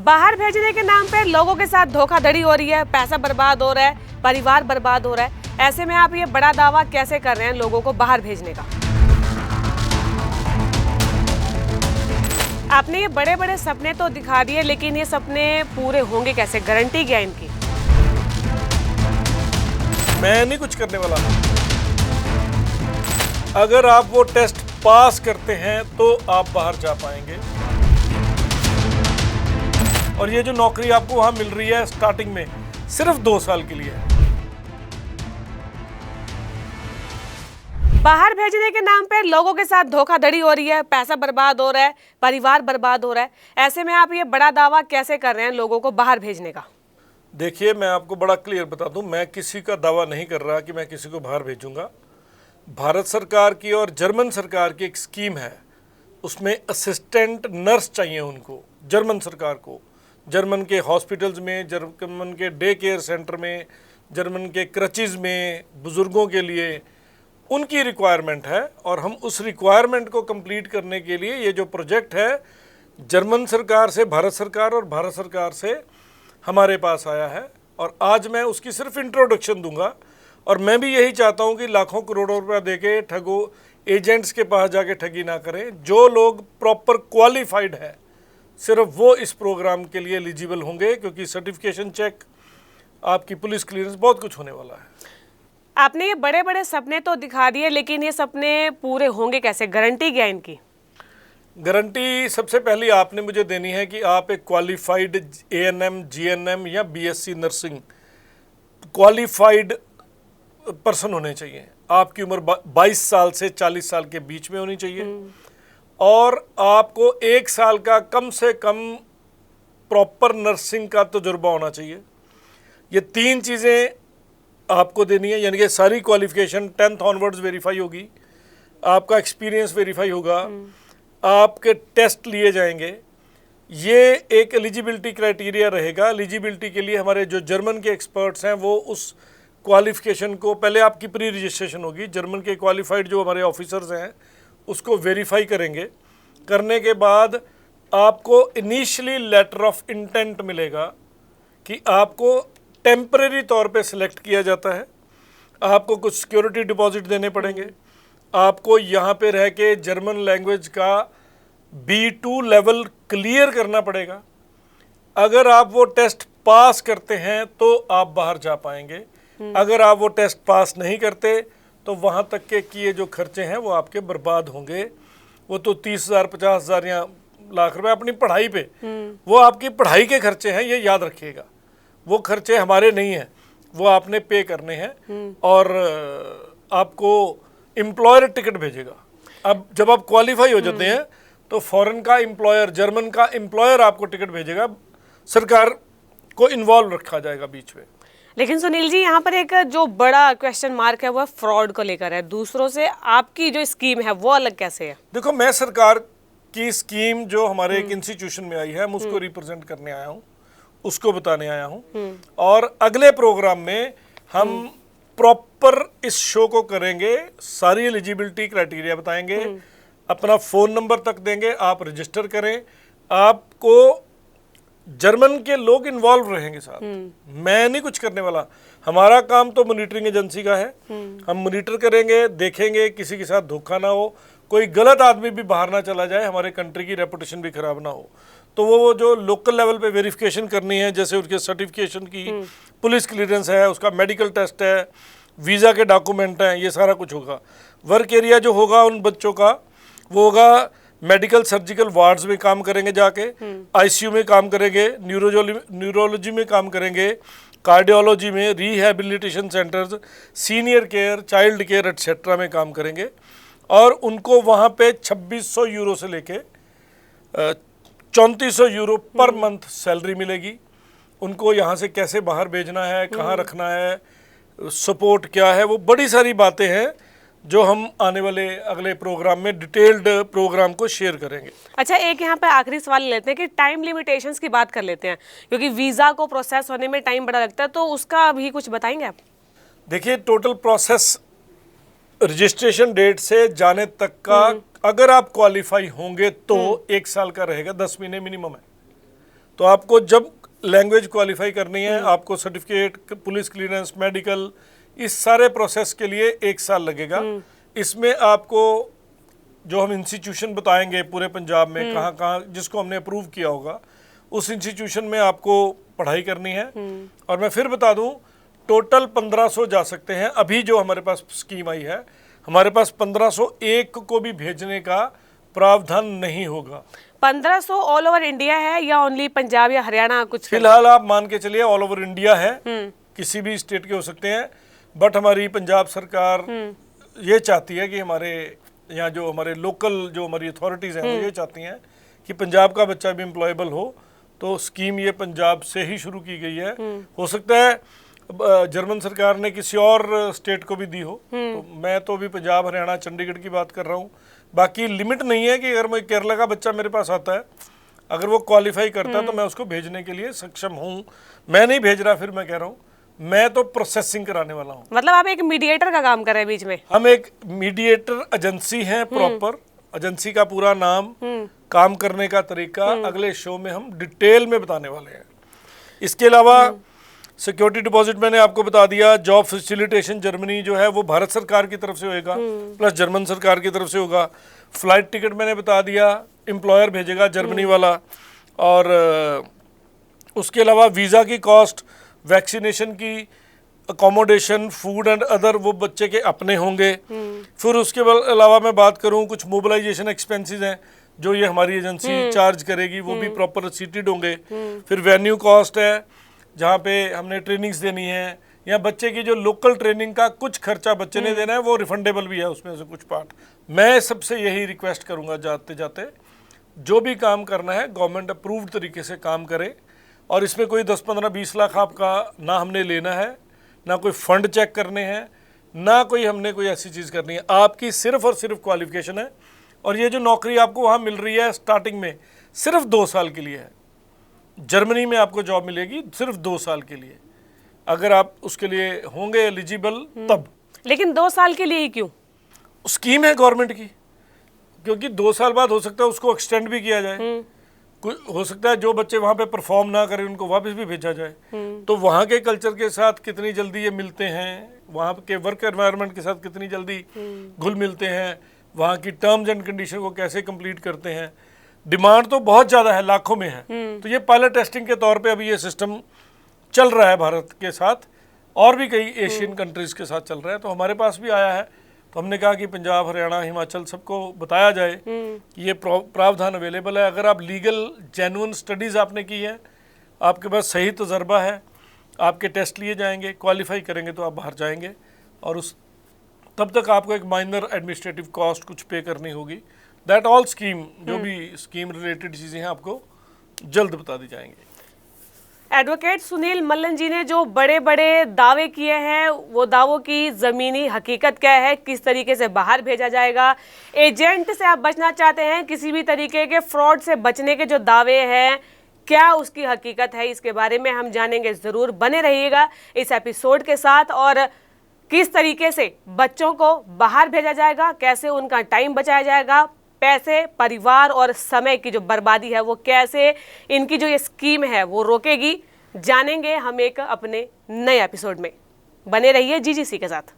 बाहर भेजने के नाम पे लोगों के साथ धोखाधड़ी हो रही है, पैसा बर्बाद हो रहा है, परिवार बर्बाद हो रहा है। ऐसे में आप ये बड़ा दावा कैसे कर रहे हैं लोगों को बाहर भेजने का? आपने ये बड़े बड़े सपने तो दिखा दिए, लेकिन ये सपने पूरे होंगे कैसे? गारंटी क्या इनकी? मैं नहीं कुछ करने वाला। अगर आप वो टेस्ट पास करते हैं तो आप बाहर जा पाएंगे। और ये जो नौकरी आपको वहां मिल रही है स्टार्टिंग में सिर्फ 2 साल के लिए है। बाहर भेजने के नाम पे लोगों के साथ धोखाधड़ी हो रही है, पैसा बर्बाद हो रहा है, परिवार बर्बाद हो रहा है। ऐसे में आप ये बड़ा दावा कैसे कर रहे हैं लोगों को बाहर भेजने का? देखिए, मैं आपको बड़ा क्लियर बता दूं, मैं किसी का दावा नहीं कर रहा कि मैं किसी को बाहर भेजूंगा। भारत सरकार की और जर्मन सरकार की एक स्कीम है, उसमें असिस्टेंट नर्स चाहिए उनको, जर्मन सरकार को। जर्मन के हॉस्पिटल्स में, जर्मन के डे केयर सेंटर में, जर्मन के क्रचेज में बुज़ुर्गों के लिए उनकी रिक्वायरमेंट है। और हम उस रिक्वायरमेंट को कंप्लीट करने के लिए ये जो प्रोजेक्ट है जर्मन सरकार से भारत सरकार और भारत सरकार से हमारे पास आया है। और आज मैं उसकी सिर्फ इंट्रोडक्शन दूंगा। और मैं भी यही चाहता हूं कि लाखों करोड़ों रुपया देके ठगो एजेंट्स के पास जाके ठगी ना करें। जो लोग प्रॉपर क्वालिफाइड है सिर्फ वो इस प्रोग्राम के लिए एलिजिबल होंगे, क्योंकि सर्टिफिकेशन चेक, आपकी पुलिस क्लियरेंस, बहुत कुछ होने वाला है। आपने ये बड़े बड़े सपने तो दिखा दिए, लेकिन ये सपने पूरे होंगे कैसे? गारंटी क्या इनकी? गारंटी सबसे पहली आपने मुझे देनी है कि आप एक क्वालिफाइड ANM, GNM या BSc नर्सिंग क्वालिफाइड पर्सन होने चाहिए। आपकी उम्र 22 साल से 40 साल के बीच में होनी चाहिए। और आपको 1 साल का कम से कम प्रॉपर नर्सिंग का तजुर्बा होना चाहिए। ये 3 चीज़ें आपको देनी है, यानी कि सारी क्वालिफिकेशन 10th ऑनवर्ड्स वेरीफाई होगी, आपका एक्सपीरियंस वेरीफाई होगा, आपके टेस्ट लिए जाएंगे। ये एक एलिजिबिलिटी क्राइटेरिया रहेगा। एलिजिबिलिटी के लिए हमारे जो जर्मन के एक्सपर्ट्स हैं वो उस क्वालिफिकेशन को, पहले आपकी प्री रजिस्ट्रेशन होगी, जर्मन के क्वालिफाइड जो हमारे ऑफिसर्स हैं उसको वेरीफाई करेंगे। करने के बाद आपको इनिशियली लेटर ऑफ इंटेंट मिलेगा कि आपको टेम्परेरी तौर पे सिलेक्ट किया जाता है। आपको कुछ सिक्योरिटी डिपॉजिट देने पड़ेंगे। आपको यहाँ पे रह के जर्मन लैंग्वेज का B2 लेवल क्लियर करना पड़ेगा। अगर आप वो टेस्ट पास करते हैं तो आप बाहर जा पाएंगे। अगर आप वो टेस्ट पास नहीं करते तो वहाँ तक के किए जो खर्चे हैं वो आपके बर्बाद होंगे। वो तो 30,000, 50,000 या लाख रुपए अपनी पढ़ाई पे, वो आपकी पढ़ाई के खर्चे हैं, ये याद रखिएगा। वो खर्चे हमारे नहीं हैं, वो आपने पे करने हैं। और आपको एम्प्लॉयर टिकट भेजेगा। अब जब आप क्वालिफाई हो जाते हैं तो फॉरेन का एम्प्लॉयर, जर्मन का एम्प्लॉयर आपको टिकट भेजेगा। सरकार को इन्वॉल्व रखा जाएगा बीच में। लेकिन सुनील जी, यहाँ पर एक जो बड़ा क्वेश्चन मार्क है वो फ्रॉड को लेकर है। दूसरों से आपकी जो स्कीम है वो अलग कैसे है? देखो, मैं सरकार की स्कीम जो हमारे एक इंस्टीट्यूशन में आई है, मैं उसको रिप्रेजेंट करने आया हूँ, उसको बताने आया हूँ। और अगले प्रोग्राम में हम प्रॉपर इस शो को करेंगे, सारी एलिजिबिलिटी क्राइटेरिया बताएंगे, अपना फ़ोन नंबर तक देंगे, आप रजिस्टर करें। आपको जर्मन के लोग इन्वॉल्व रहेंगे साथ। मैं नहीं कुछ करने वाला। हमारा काम तो मॉनिटरिंग एजेंसी का है। हम मॉनिटर करेंगे, देखेंगे किसी के साथ धोखा ना हो, कोई गलत आदमी भी बाहर ना चला जाए, हमारे कंट्री की रेपुटेशन भी खराब ना हो। तो वो जो लोकल लेवल पे वेरिफिकेशन करनी है, जैसे उसके सर्टिफिकेशन की, पुलिस क्लियरेंस है, उसका मेडिकल टेस्ट है, वीज़ा के डॉक्यूमेंट हैं, ये सारा कुछ होगा। वर्क एरिया जो होगा उन बच्चों का, वो होगा मेडिकल सर्जिकल वार्ड्स में काम करेंगे, जाके ICU में काम करेंगे, न्यूरोलॉजी में काम करेंगे, कार्डियोलॉजी में, rehabilitation centres, senior care, child care etcetera में काम करेंगे। और उनको वहाँ पे 2600 यूरो से लेके 3400 यूरो पर मंथ सैलरी मिलेगी। उनको यहाँ से कैसे बाहर भेजना है, कहाँ रखना है, सपोर्ट क्या है, वो बड़ी सारी बातें हैं जो हम आने वाले अगले प्रोग्राम में डिटेल्ड प्रोग्राम को शेयर करेंगे। अच्छा, एक यहाँ पे आखिरी सवाल लेते हैं कि टाइम लिमिटेशंस की बात कर लेते हैं, क्योंकि वीज़ा को प्रोसेस होने में टाइम बड़ा लगता है, तो उसका भी कुछ बताएंगे आप? देखिए, टोटल प्रोसेस रजिस्ट्रेशन डेट से जाने तक का, अगर आप क्वालिफाई होंगे तो 1 साल का रहेगा, 10 महीने मिनिमम है। तो आपको जब लैंग्वेज क्वालिफाई करनी है, आपको सर्टिफिकेट, पुलिस क्लियरेंस, मेडिकल, इस सारे प्रोसेस के लिए 1 साल लगेगा। इसमें आपको जो हम इंस्टीट्यूशन बताएंगे पूरे पंजाब में कहाँ कहाँ जिसको हमने अप्रूव किया होगा, उस इंस्टीट्यूशन में आपको पढ़ाई करनी है। और मैं फिर बता दूं, टोटल 1500 जा सकते हैं। अभी जो हमारे पास स्कीम आई है, हमारे पास 1501 को भी भेजने का प्रावधान नहीं होगा। 1500 ऑल ओवर इंडिया है या ओनली पंजाब या हरियाणा कुछ? फिलहाल आप मान के चलिए ऑल ओवर इंडिया है, किसी भी स्टेट के हो सकते हैं। बट हमारी पंजाब सरकार ये चाहती है कि हमारे यहाँ जो हमारे लोकल जो हमारी अथॉरिटीज़ हैं वो ये चाहती हैं कि पंजाब का बच्चा भी एम्प्लॉयबल हो। तो स्कीम ये पंजाब से ही शुरू की गई है। हो सकता है जर्मन सरकार ने किसी और स्टेट को भी दी हो। तो मैं तो अभी पंजाब, हरियाणा, चंडीगढ़ की बात कर रहा हूँ। बाकी लिमिट नहीं है कि अगर मैं केरला का बच्चा मेरे पास आता है, अगर वो क्वालिफाई करता है तो मैं उसको भेजने के लिए सक्षम हूँ। मैं नहीं भेज रहा, फिर मैं कह रहा हूँ मैं तो प्रोसेसिंग कराने वाला हूँ। मतलब आप एक मीडिएटर का काम कर रहे हैं बीच में? हम एक मीडिएटर एजेंसी हैं, प्रॉपर एजेंसी का पूरा नाम, काम करने का तरीका अगले शो में हम डिटेल में बताने वाले हैं। इसके अलावा सिक्योरिटी डिपॉजिट मैंने आपको बता दिया। जॉब फैसिलिटेशन जर्मनी जो है वो भारत सरकार की तरफ से होएगा, प्लस जर्मन सरकार की तरफ से होगा। फ्लाइट टिकट मैंने बता दिया, एम्प्लॉयर भेजेगा जर्मनी वाला। और उसके अलावा वीज़ा की कॉस्ट, वैक्सीनेशन की, अकोमोडेशन, फूड एंड अदर वो बच्चे के अपने होंगे। फिर उसके अलावा मैं बात करूं, कुछ मोबिलाइजेशन एक्सपेंसेस हैं जो ये हमारी एजेंसी चार्ज करेगी, वो भी प्रॉपर सीटेड होंगे। फिर वेन्यू कॉस्ट है, जहाँ पे हमने ट्रेनिंग्स देनी है, या बच्चे की जो लोकल ट्रेनिंग का कुछ खर्चा बच्चे ने देना है, वो रिफंडेबल भी है उसमें से कुछ पार्ट। मैं सबसे यही रिक्वेस्ट करूँगा जाते जाते, जो भी काम करना है गवर्नमेंट अप्रूव्ड तरीके से काम करे। और इसमें कोई 10, 15, 20 लाख आपका ना हमने लेना है, ना कोई फंड चेक करने हैं, ना कोई हमने कोई ऐसी चीज़ करनी है। आपकी सिर्फ और सिर्फ क्वालिफिकेशन है। और ये जो नौकरी आपको वहाँ मिल रही है स्टार्टिंग में, सिर्फ 2 साल के लिए है। जर्मनी में आपको जॉब मिलेगी सिर्फ 2 साल के लिए, अगर आप उसके लिए होंगे एलिजिबल तब। लेकिन 2 साल के लिए ही क्यों? स्कीम है गवर्नमेंट की, क्योंकि 2 साल बाद हो सकता है उसको एक्सटेंड भी किया जाए। हो सकता है जो बच्चे वहाँ पे परफॉर्म ना करें उनको वापस भी भेजा जाए। तो वहाँ के कल्चर के साथ कितनी जल्दी ये मिलते हैं, वहाँ के वर्क एनवायरनमेंट के साथ कितनी जल्दी घुल मिलते हैं, वहाँ की टर्म्स एंड कंडीशन को कैसे कंप्लीट करते हैं। डिमांड तो बहुत ज़्यादा है, लाखों में है। तो ये पायलट टेस्टिंग के तौर पे अभी ये सिस्टम चल रहा है भारत के साथ, और भी कई एशियन कंट्रीज़ के साथ चल रहा है। तो हमारे पास भी आया है, तो हमने कहा कि पंजाब, हरियाणा, हिमाचल सबको बताया जाए कि ये प्रावधान अवेलेबल है। अगर आप लीगल जेन्युइन स्टडीज़ आपने की है, आपके पास सही तजर्बा है, आपके टेस्ट लिए जाएंगे, क्वालिफाई करेंगे तो आप बाहर जाएंगे। और उस तब तक आपको एक माइनर एडमिनिस्ट्रेटिव कॉस्ट कुछ पे करनी होगी। दैट ऑल स्कीम, जो भी स्कीम रिलेटेड चीज़ें हैं आपको जल्द बता दी जाएंगी। एडवोकेट सुनील मल्लन जी ने जो बड़े बड़े दावे किए हैं, वो दावों की ज़मीनी हकीकत क्या है, किस तरीके से बाहर भेजा जाएगा, एजेंट से आप बचना चाहते हैं, किसी भी तरीके के फ्रॉड से बचने के जो दावे हैं, क्या उसकी हकीकत है, इसके बारे में हम जानेंगे। ज़रूर बने रहिएगा इस एपिसोड के साथ। और किस तरीके से बच्चों को बाहर भेजा जाएगा, कैसे उनका टाइम बचाया जाएगा, पैसे, परिवार और समय की जो बर्बादी है वो कैसे इनकी जो ये स्कीम है वो रोकेगी, जानेंगे हम एक अपने नए एपिसोड में। बने रहिए जीजीसी के साथ।